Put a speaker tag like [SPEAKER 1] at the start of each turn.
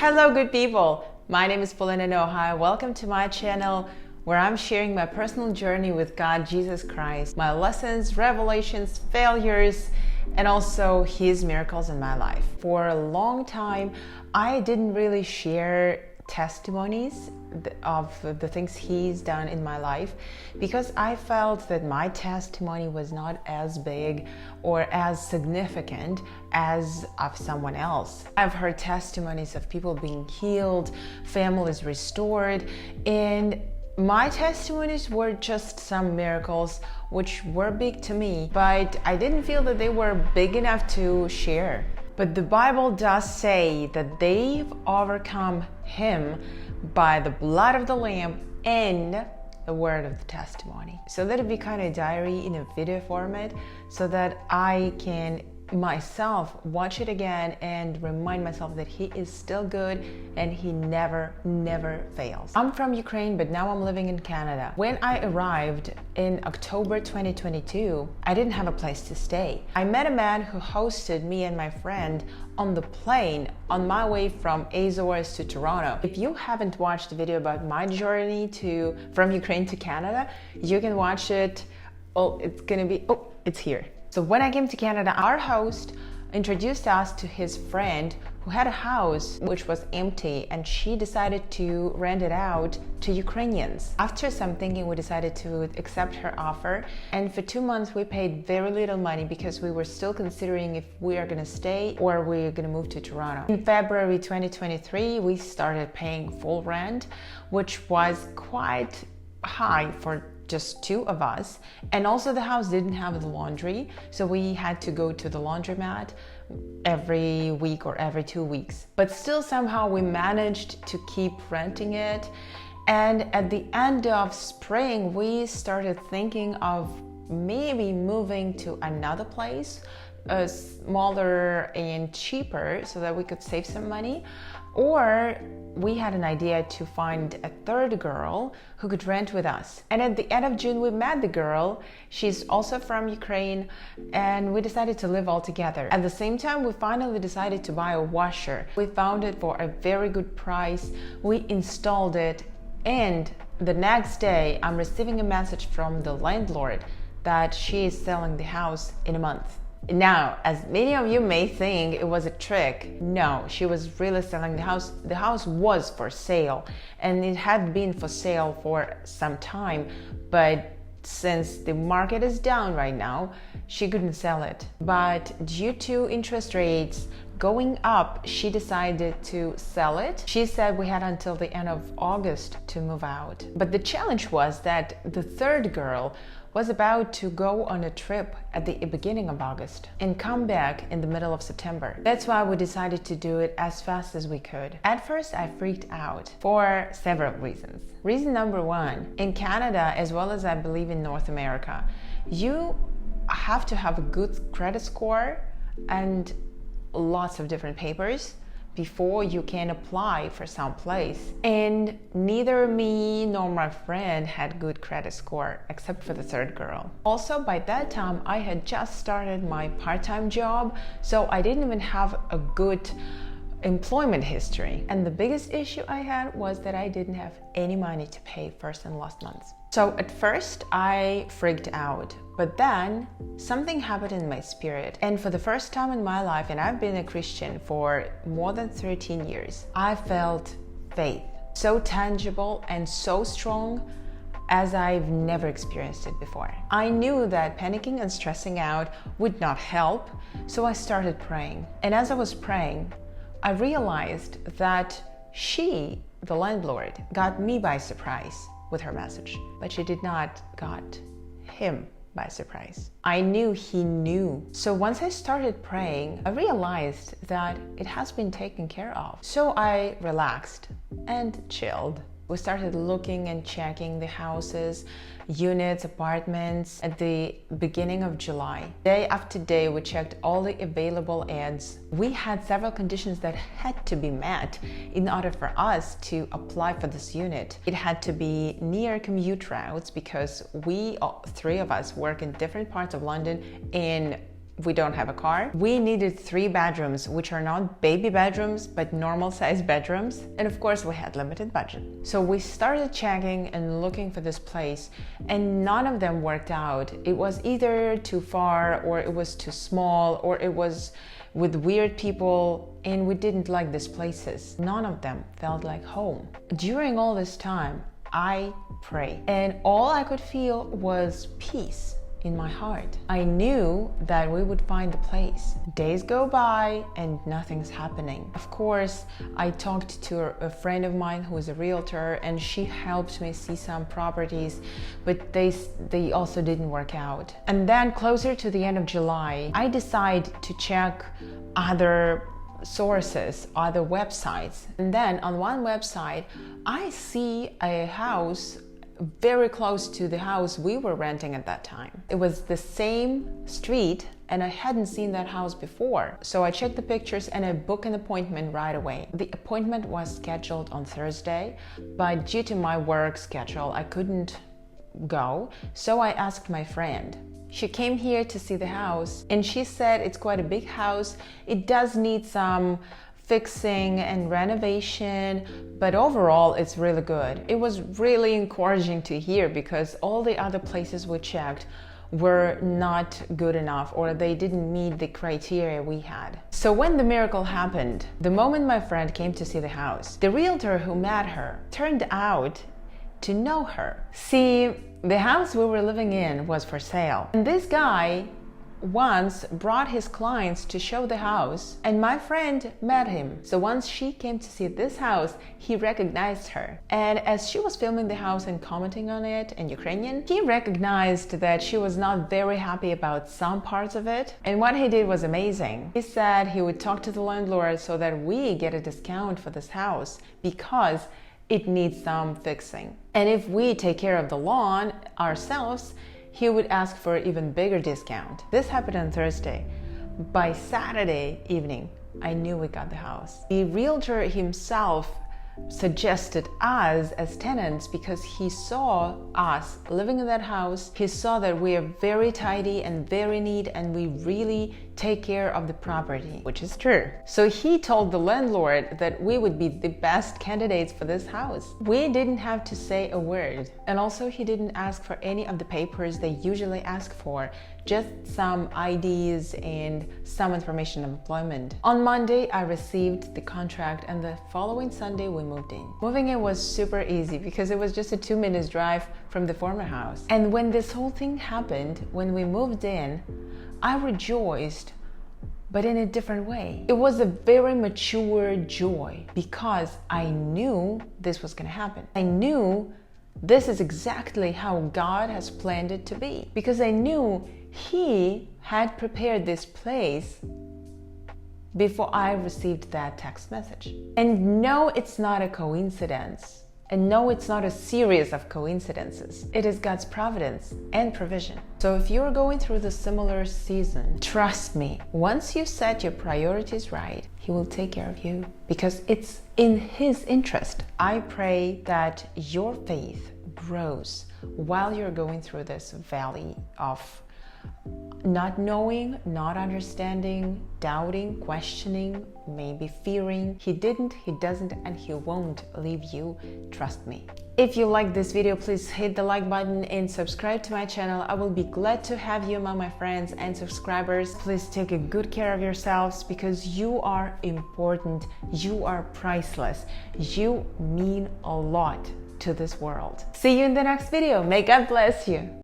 [SPEAKER 1] Hello, good people. My name is Paulina Nohai. Welcome to my channel where I'm sharing my personal journey with God, Jesus Christ, my lessons, revelations, failures, and also His miracles in my life. For a long time, I didn't really share testimonies of the things He's done in my life because I felt that my testimony was not as big or as significant as of someone else. I've heard testimonies of people being healed, families restored, and my testimonies were just some miracles which were big to me, but I didn't feel that they were big enough to share. But the Bible does say that they've overcome Him by the blood of the Lamb and the word of the testimony. So let it be kind of diary in a video format so that I can myself watch it again and remind myself that He is still good and He never fails. I'm from Ukraine, but now I'm living in Canada. When I arrived in October 2022, I didn't have a place to stay. I met a man who hosted me and my friend on the plane on my way from Azores to Toronto. If you haven't watched the video about my journey from Ukraine to Canada, you can watch it. It's here. So when I came to Canada, our host introduced us to his friend who had a house which was empty, and she decided to rent it out to Ukrainians. After some thinking, we decided to accept her offer, and for 2 months we paid very little money because we were still considering if we are going to stay or we're going to move to Toronto. In February 2023, we started paying full rent, which was quite high for just 2 of us, and also the house didn't have the laundry, so we had to go to the laundromat every week or every 2 weeks. But still somehow we managed to keep renting it, and at the end of spring we started thinking of maybe moving to another place, smaller and cheaper, so that we could save some money. Or we had an idea to find a third girl who could rent with us. And at the end of June, we met the girl. She's also from Ukraine, and we decided to live all together. At the same time, we finally decided to buy a washer. We found it for a very good price. We installed it, and the next day, I'm receiving a message from the landlord that she is selling the house in a month. Now, as many of you may think it was a trick, no, she was really selling the house. The house was for sale, and it had been for sale for some time, but since the market is down right now, she couldn't sell it. But due to interest rates going up, she decided to sell it. She said we had until the end of August to move out. But the challenge was that the third girl was about to go on a trip at the beginning of August and come back in the middle of September. That's why we decided to do it as fast as we could. At first, I freaked out for several reasons. Reason number 1, in Canada, as well as I believe in North America, you have to have a good credit score and lots of different papers before you can apply for some place. And neither me nor my friend had good credit score, except for the third girl. Also, by that time, I had just started my part-time job, so I didn't even have a good employment history. And the biggest issue I had was that I didn't have any money to pay first and last months. So at first I freaked out, but then something happened in my spirit. And for the first time in my life, and I've been a Christian for more than 13 years, I felt faith, so tangible and so strong as I've never experienced it before. I knew that panicking and stressing out would not help, so I started praying. And as I was praying, I realized that she, the landlord, got me by surprise with her message, but she did not got him by surprise. I knew he knew. So once I started praying, I realized that it has been taken care of. So I relaxed and chilled. We started looking and checking the houses, units, apartments at the beginning of July. Day after day, we checked all the available ads. We had several conditions that had to be met in order for us to apply for this unit. It had to be near commute routes because we, all 3 of us, work in different parts of London, and We don't have a car. We needed 3 bedrooms, which are not baby bedrooms, but normal size bedrooms. And of course, we had limited budget. So we started checking and looking for this place, and none of them worked out. It was either too far, or it was too small, or it was with weird people, and we didn't like these places. None of them felt like home. During all this time, I prayed, and all I could feel was peace in my heart. I knew that we would find the place. Days go by and nothing's happening. Of course, I talked to a friend of mine who is a realtor, and she helped me see some properties, but they also didn't work out. And then closer to the end of July, I decided to check other sources, other websites. And then on one website, I see a house very close to the house we were renting at that time. It was the same street, and I hadn't seen that house before. So I checked the pictures and I booked an appointment right away. The appointment was scheduled on Thursday, but due to my work schedule, I couldn't go. So I asked my friend. She came here to see the house, and she said it's quite a big house. It does need some fixing and renovation, but overall it's really good. It was really encouraging to hear, because all the other places we checked were not good enough, or they didn't meet the criteria we had. So when the miracle happened, the moment my friend came to see the house, the realtor who met her turned out to know her. See, the house we were living in was for sale, and this guy once brought his clients to show the house, and my friend met him. So once she came to see this house, he recognized her. And as she was filming the house and commenting on it in Ukrainian, he recognized that she was not very happy about some parts of it. And what he did was amazing. He said he would talk to the landlord so that we get a discount for this house, because it needs some fixing. And if we take care of the lawn ourselves, he would ask for an even bigger discount. This happened on Thursday. By Saturday evening, I knew we got the house. The realtor himself suggested us as tenants because he saw us living in that house. He saw that we are very tidy and very neat, and we really take care of the property, which is true. So he told the landlord that we would be the best candidates for this house. We didn't have to say a word. And also, he didn't ask for any of the papers they usually ask for, just some IDs and some information of employment. On Monday, I received the contract, and the following Sunday, we moved in. Moving in was super easy because it was just a 2-minute drive from the former house. And when this whole thing happened, when we moved in, I rejoiced, but in a different way. It was a very mature joy, because I knew this was gonna happen. I knew this is exactly how God has planned it to be, because I knew He had prepared this place before I received that text message. And no, it's not a coincidence. And no, it's not a series of coincidences. It is God's providence and provision. So if you're going through the similar season, trust me, once you set your priorities right, He will take care of you, because it's in His interest. I pray that your faith grows while you're going through this valley of not knowing, not understanding, doubting, questioning, maybe fearing. He didn't, He doesn't, and He won't leave you. Trust me. If you like this video, please hit the like button and subscribe to my channel. I will be glad to have you among my friends and subscribers. Please take a good care of yourselves, because you are important. You are priceless. You mean a lot to this world. See you in the next video. May God bless you.